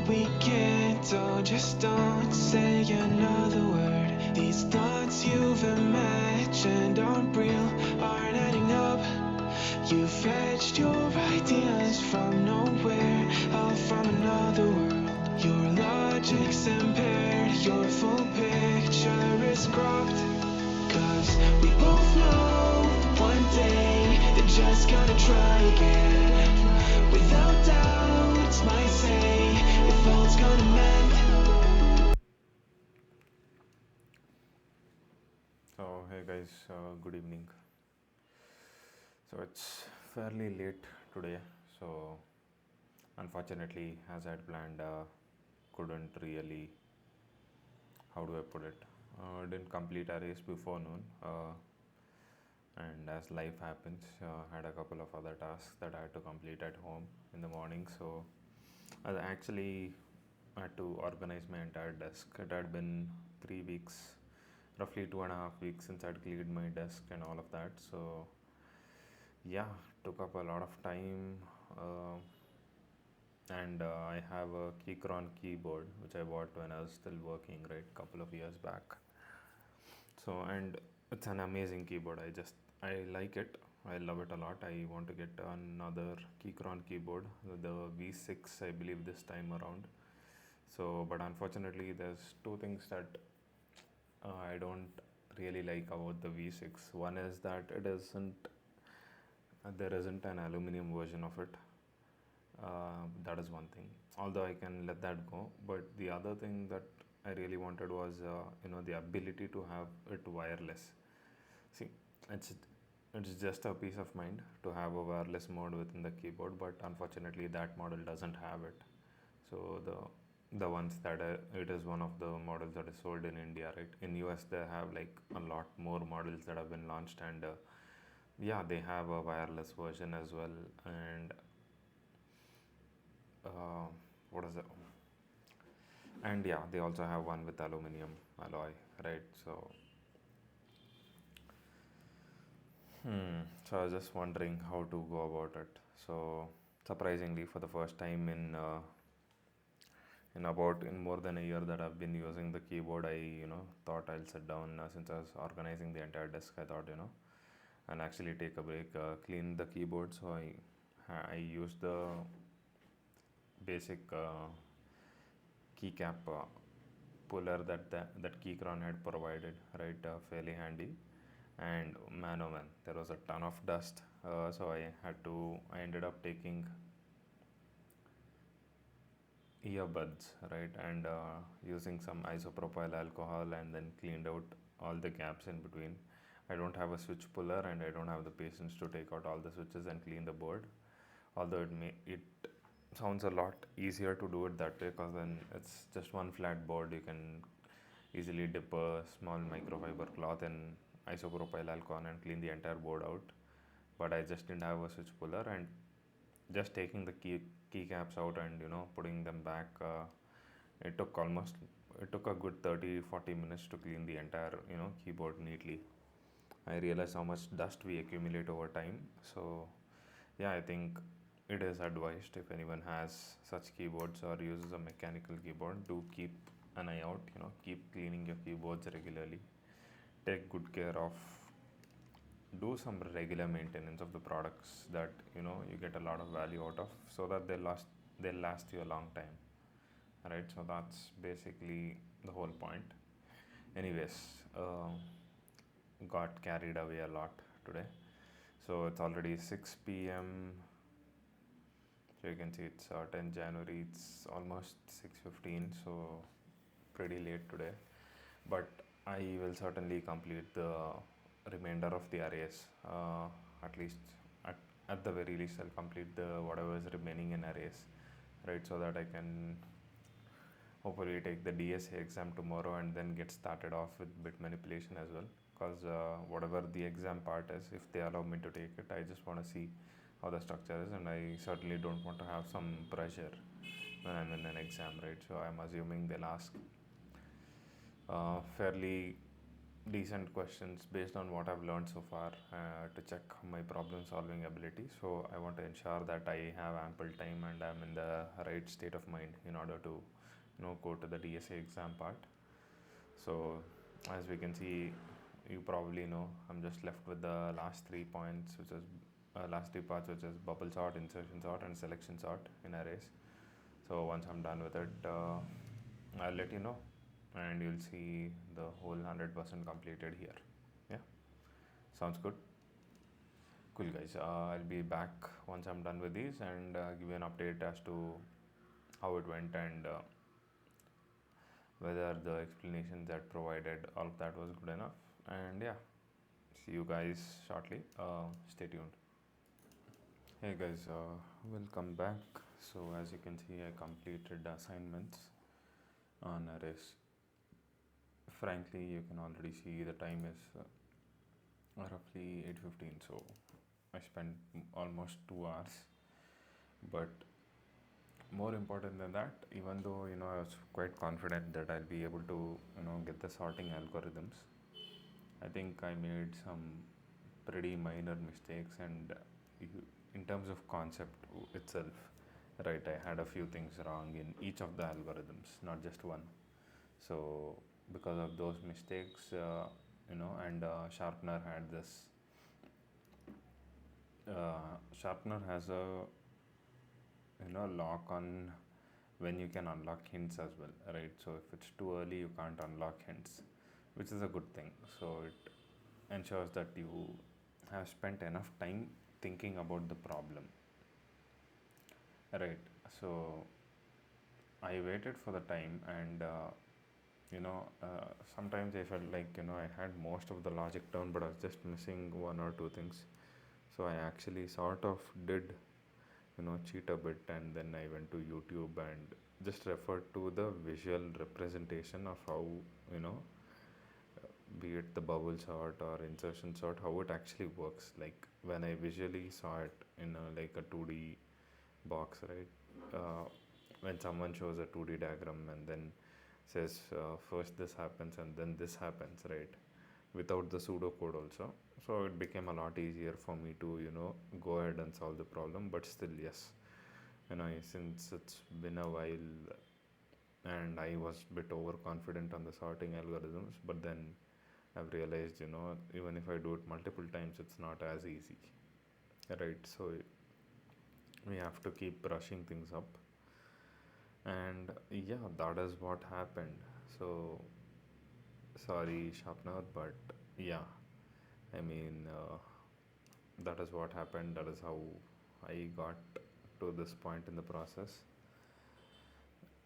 we can't, oh, just don't say another word. These thoughts you've imagined aren't real, aren't adding up. You fetched your ideas from nowhere, all from another world. Your logic's impaired, your full picture is cropped. Cause we both know one day they're just gonna try again. Without doubt, might say if all's gonna mend. So, hey guys, good evening. So, it's fairly late today. So, unfortunately, as I had planned, couldn't really, how do I put it? Didn't complete a race before noon. And as life happens, had a couple of other tasks that I had to complete at home in the morning. So, I actually had to organize my entire desk. It had been 3 weeks, roughly 2.5 weeks since I'd cleared my desk and all of that. So, yeah, took up a lot of time. Uh, and I have a Keychron keyboard which I bought when I was still working, right, couple of years back. So, and it's an amazing keyboard. I like it. I love it a lot. I want to get another Keychron keyboard, the V6, I believe, this time around. So, but unfortunately, there's two things that I don't really like about the V6. One is that there isn't an aluminum version of it. That is one thing. Although I can let that go, but the other thing that I really wanted was the ability to have it wireless. See, it's it's just a peace of mind to have a wireless mode within the keyboard, but unfortunately that model doesn't have it. So the ones that it is one of the models that is sold in India, right? In US they have like a lot more models that have been launched, and yeah, they have a wireless version as well. And uh, what is it? And yeah, they also have one with aluminum alloy, right? So so I was just wondering how to go about it. So surprisingly, for the first time in more than a year that I've been using the keyboard, I thought I'll sit down, since I was organizing the entire desk. I thought and actually take a break, clean the keyboard. So I used the basic keycap puller that Keychron had provided, right? Fairly handy. And man, oh man, there was a ton of dust. So I ended up taking earbuds, right? And using some isopropyl alcohol, and then cleaned out all the gaps in between. I don't have a switch puller, and I don't have the patience to take out all the switches and clean the board. Although it sounds a lot easier to do it that way, because then it's just one flat board. You can easily dip a small microfiber cloth in isopropyl alcohol and clean the entire board out. But I just didn't have a switch puller, and just taking the keycaps out and putting them back, it took almost it took a good 30-40 minutes to clean the entire keyboard neatly. I realized how much dust we accumulate over time. So yeah, I think it is advised, if anyone has such keyboards or uses a mechanical keyboard, do keep an eye out. Keep cleaning your keyboards regularly. Take good care of, do some regular maintenance of the products that you get a lot of value out of, so that they'll last you a long time, right? So that's basically the whole point. Anyways, got carried away a lot today. So it's already 6 p.m. So you can see it's 10 January. It's almost 6:15. So pretty late today. But I will certainly complete the remainder of the arrays. At least, at the very least, I'll complete the whatever is remaining in arrays, right? So that I can hopefully take the DSA exam tomorrow, and then get started off with bit manipulation as well. Because whatever the exam part is, if they allow me to take it, I just want to see how the structure is, and I certainly don't want to have some pressure when I'm in an exam, right? So I'm assuming they'll ask fairly decent questions based on what I've learned so far to check my problem solving ability. So I want to ensure that I have ample time and I'm in the right state of mind in order to go to the DSA exam part. So as we can see, you probably know I'm just left with the last 3 points, which is last 3 parts, which is bubble sort, insertion sort, and selection sort in arrays. So once I'm done with it, I'll let you know, and you'll see the whole 100% completed here. Yeah, sounds good. Cool, guys. I'll be back once I'm done with these and give you an update as to how it went and whether the explanation that provided, all of that was good enough. And yeah, see you guys shortly. Stay tuned. Hey guys, welcome back. So as you can see, I completed the assignments on arrays. Frankly, you can already see the time is roughly 8:15. So I spent almost 2 hours. But more important than that, even though I was quite confident that I'll be able to get the sorting algorithms, I think I made some pretty minor mistakes, and in terms of concept itself, right, I had a few things wrong in each of the algorithms, not just one. So because of those mistakes, and Sharpener had this. Sharpener has a lock on when you can unlock hints as well, right? So if it's too early, you can't unlock hints, which is a good thing. So it ensures that you have spent enough time thinking about the problem, right? So I waited for the time, and sometimes I felt like I had most of the logic down, but I was just missing one or two things. So I actually sort of did cheat a bit, and then I went to YouTube and just referred to the visual representation of how you know be it the bubble sort or insertion sort, how it actually works. Like when I visually saw it in like a 2D box, right? When someone shows a 2D diagram and then says first this happens and then this happens, right? Without the pseudocode also. So it became a lot easier for me to go ahead and solve the problem. But still, yes, since it's been a while and I was a bit overconfident on the sorting algorithms, but then I've realized even if I do it multiple times, it's not as easy, right? So we have to keep brushing things up, and yeah, that is what happened. So sorry, Sharpener, but yeah, I mean, that is what happened. That is how I got to this point in the process.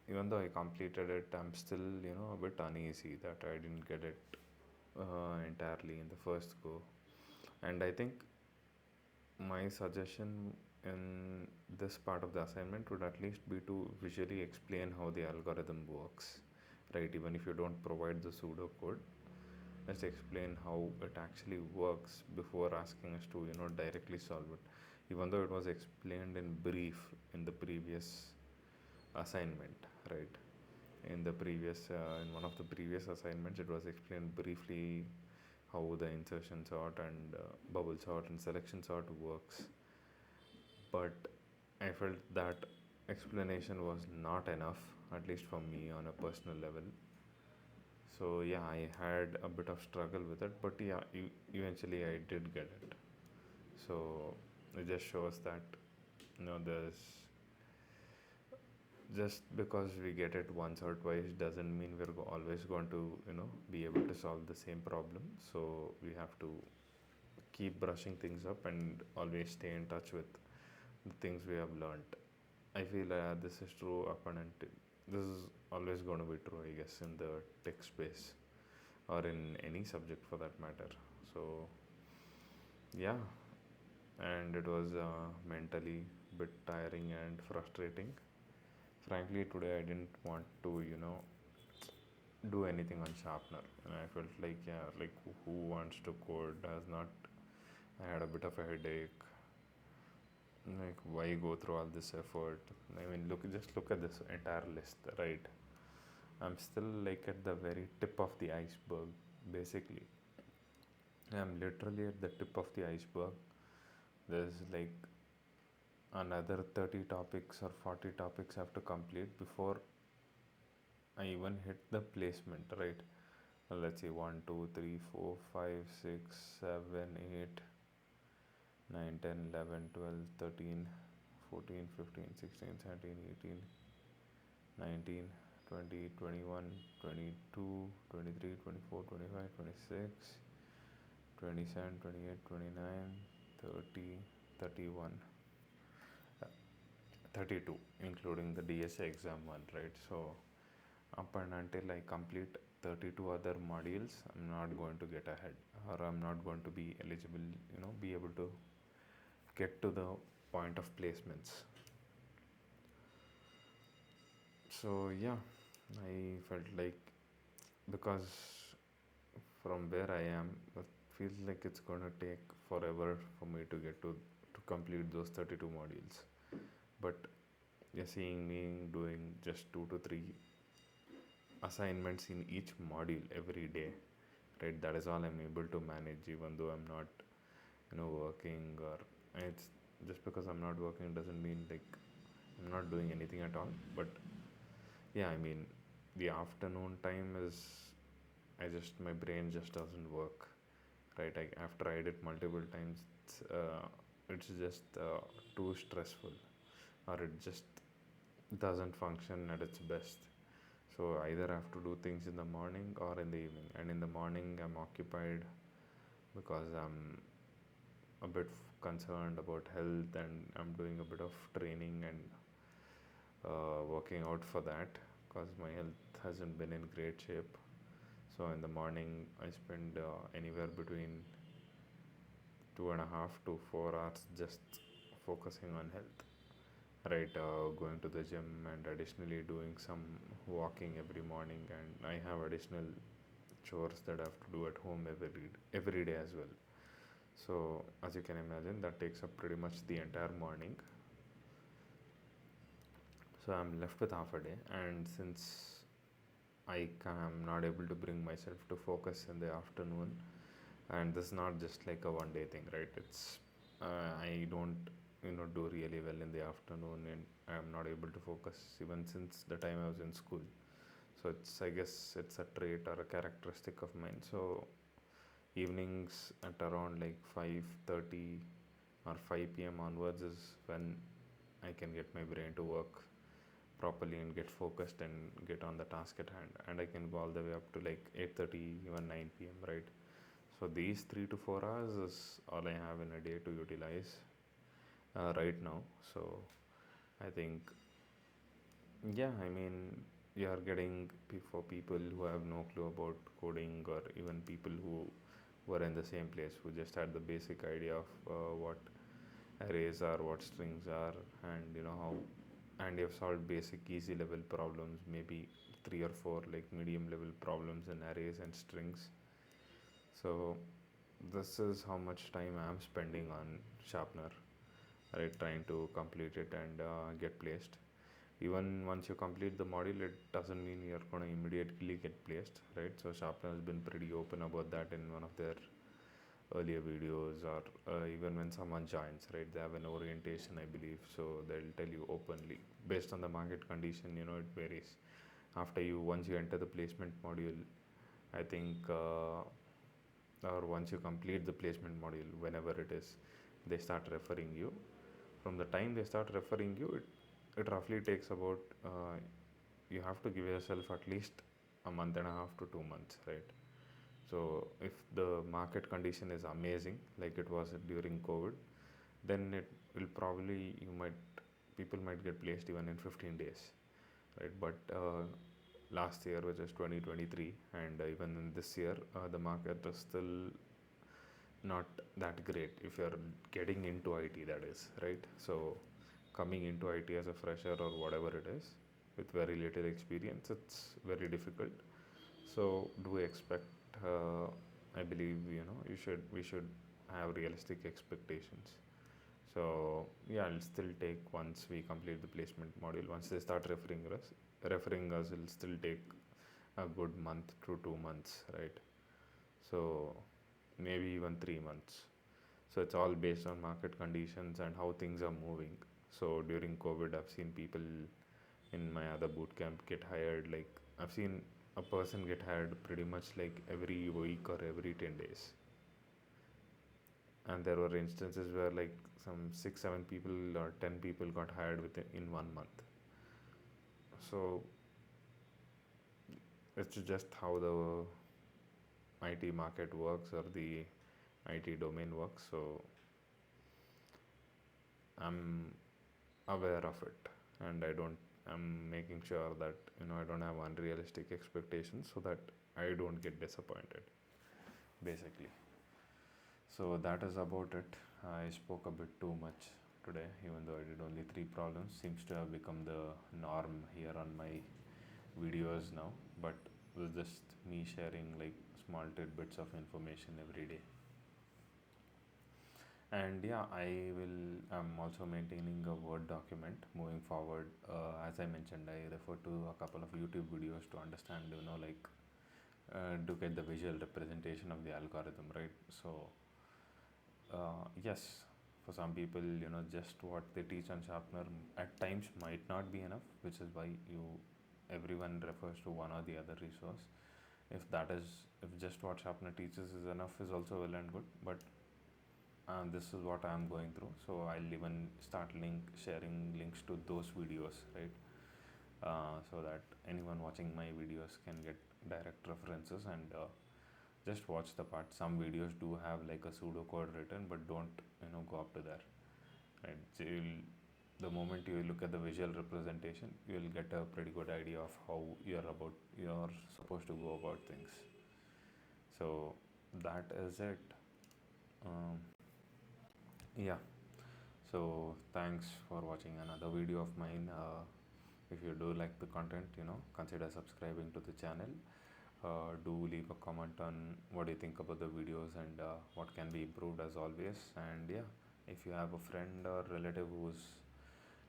Even though I completed it, I'm still, a bit uneasy that I didn't get it entirely in the first go. And I think my suggestion in this part of the assignment would at least be to visually explain how the algorithm works, right? Even if you don't provide the pseudocode, let's explain how it actually works before asking us to directly solve it. Even though it was explained in brief in the previous assignment, right? In one of the previous assignments, it was explained briefly how the insertion sort and bubble sort and selection sort works, but I felt that explanation was not enough, at least for me on a personal level. So yeah, I had a bit of struggle with it, but yeah, eventually I did get it. So it just shows that there's just because we get it once or twice doesn't mean we're always going to be able to solve the same problem. So we have to keep brushing things up and always stay in touch with the things we have learned. I feel this is true up and until this is always going to be true, I guess, in the tech space or in any subject for that matter. So yeah, and it was mentally bit tiring and frustrating. Frankly, today I didn't want to do anything on Sharpener, and I felt like, yeah, like who wants to code? Does not. I had a bit of a headache. Like, why go through all this effort? I mean, just look at this entire list, right? I'm still like at the very tip of the iceberg. basically. I'm literally at the tip of the iceberg. There's like another 30 topics or 40 topics I have to complete before I even hit the placement, right? Let's see, 1, 2, 3, 4, 5, 6, 7, 8, 9, 10, 11, 12, 13, 14, 15, 16, 17, 18, 19, 20, 21, 22, 23, 24, 25, 26, 27, 28, 29, 30, 31, 32, including the DSA exam one, right? So, up and until I complete 32 other modules, I'm not going to get ahead, or I'm not going to be eligible, be able to get to the point of placements. So, yeah, I felt like, because from where I am, it feels like it's going to take forever for me to get to complete those 32 modules. But you're seeing me doing just 2 to 3 assignments in each module every day, right? That is all I'm able to manage, even though I'm not, working. Or it's just because I'm not working doesn't mean like I'm not doing anything at all. But yeah, I mean, the afternoon time is, my brain just doesn't work, right? After I did multiple times, it's just too stressful, or it just doesn't function at its best. So either I have to do things in the morning or in the evening. And in the morning, I'm occupied because I'm a bit concerned about health, and I'm doing a bit of training and working out for that, because my health hasn't been in great shape. So in the morning, I spend anywhere between 2.5 to 4 hours just focusing on health, right? Going to the gym, and additionally doing some walking every morning, and I have additional chores that I have to do at home every day as well. So as you can imagine, that takes up pretty much the entire morning. So I'm left with half a day, and since I'm not able to bring myself to focus in the afternoon, and this is not just like a one day thing, right? It's I don't do really well in the afternoon, and I'm not able to focus even since the time I was in school. So it's, I guess it's a trait or a characteristic of mine. So evenings at around like 5:30 or 5 p.m. onwards is when I can get my brain to work properly and get focused and get on the task at hand, and I can go all the way up to like 8:30, even 9 p.m., right? So these 3 to 4 hours is all I have in a day to utilize right now. So I think, yeah, I mean, you are getting for people who have no clue about coding, or even people who were in the same place, who just had the basic idea of what arrays are, what strings are, and and you've solved basic easy level problems, maybe 3 or 4 like medium level problems in arrays and strings. So this is how much time I'm spending on Sharpener, right? Trying to complete it and get placed. Even once you complete the module, it doesn't mean you're going to immediately get placed, right? So Sharpener has been pretty open about that in one of their earlier videos, or even when someone joins, right? They have an orientation, I believe, so they'll tell you openly. Based on the market condition, it varies. Once you enter the placement module, I think, or once you complete the placement module, whenever it is, they start referring you. From the time they start referring you, it roughly takes about, you have to give yourself at least a month and a half to 2 months, right? So if the market condition is amazing, like it was during COVID, then it will probably, people might get placed even in 15 days, right? But last year, which is 2023, and even in this year, the market is still not that great if you're getting into IT, that is, right? So coming into IT as a fresher or whatever it is, with very little experience, it's very difficult. So do expect, I believe, we should have realistic expectations. So yeah, I'll still take, once we complete the placement module, once they start referring us, it'll still take a good month to 2 months, right? So maybe even 3 months. So it's all based on market conditions and how things are moving. So during COVID, I've seen people in my other boot camp get hired. Like I've seen a person get hired pretty much like every week or every 10 days. And there were instances where like some 6 7 people or 10 people got hired within in 1 month. So it's just how the IT market works or the IT domain works. So I'm aware of it, and I'm making sure that I don't have unrealistic expectations so that I don't get disappointed, basically. So that is about it. I spoke a bit too much today, even though I did only 3 problems. Seems to have become the norm here on my videos now, but it was just me sharing like small tidbits of information every day. And yeah, I'm also maintaining a Word document moving forward. As I mentioned, I refer to a couple of YouTube videos to understand, like to get the visual representation of the algorithm, right? So yes, for some people, just what they teach on Sharpener at times might not be enough, which is why everyone refers to one or the other resource. If just what Sharpener teaches is enough, is also well and good. But this is what I'm going through, so I'll even start sharing links to those videos, right? So that anyone watching my videos can get direct references and just watch the part. Some videos do have like a pseudocode written, but don't go up to there, right? So the moment you look at the visual representation, you'll get a pretty good idea of how you're supposed to go about things. So that is it. um, yeah, so thanks for watching another video of mine. If you do like the content, consider subscribing to the channel. Do leave a comment on what do you think about the videos and what can be improved, as always. And yeah, if you have a friend or relative who's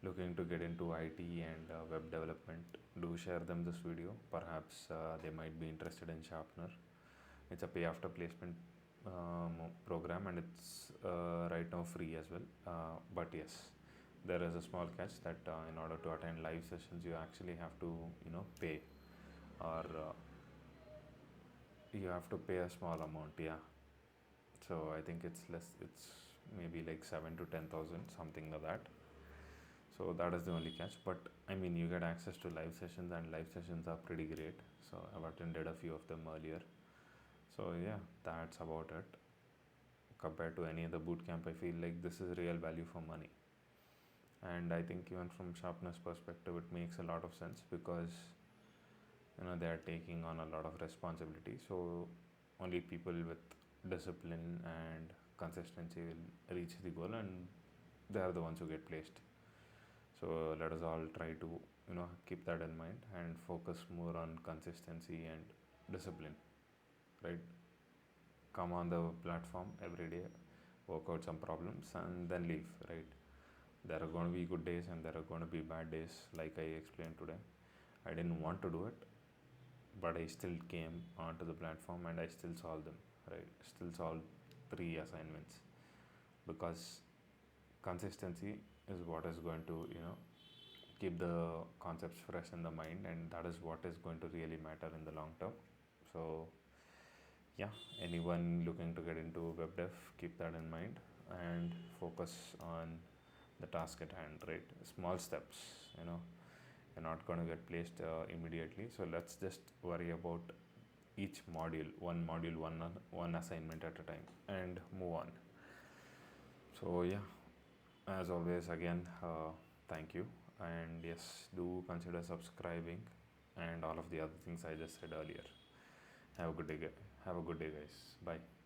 looking to get into IT and web development, do share them this video. Perhaps they might be interested in Sharpener. It's a pay after placement program, and it's right now free as well. But yes, there is a small catch that in order to attend live sessions, you actually have to pay, or you have to pay a small amount. Yeah, so I think it's less. It's maybe like 7 to 10,000, something like that. So that is the only catch. But I mean, you get access to live sessions, and live sessions are pretty great. So I've attended a few of them earlier. So yeah, that's about it. Compared to any other boot camp, I feel like this is real value for money. And I think even from Sharpener's perspective, it makes a lot of sense because they are taking on a lot of responsibility. So only people with discipline and consistency will reach the goal, and they are the ones who get placed. So let us all try to keep that in mind and focus more on consistency and discipline, right? Come on the platform every day, work out some problems, and then leave, right? There are going to be good days and there are going to be bad days, like I explained today. I didn't want to do it, but I still came onto the platform and I still solved them, right? Still solved 3 assignments because consistency is what is going to, keep the concepts fresh in the mind, and that is what is going to really matter in the long term. So yeah, anyone looking to get into web dev, keep that in mind and focus on the task at hand, right? Small steps, you're not going to get placed immediately. So let's just worry about each module, one assignment at a time, and move on. So yeah, as always, again, thank you, and yes, do consider subscribing and all of the other things I just said earlier. Have a good day, guys. Bye.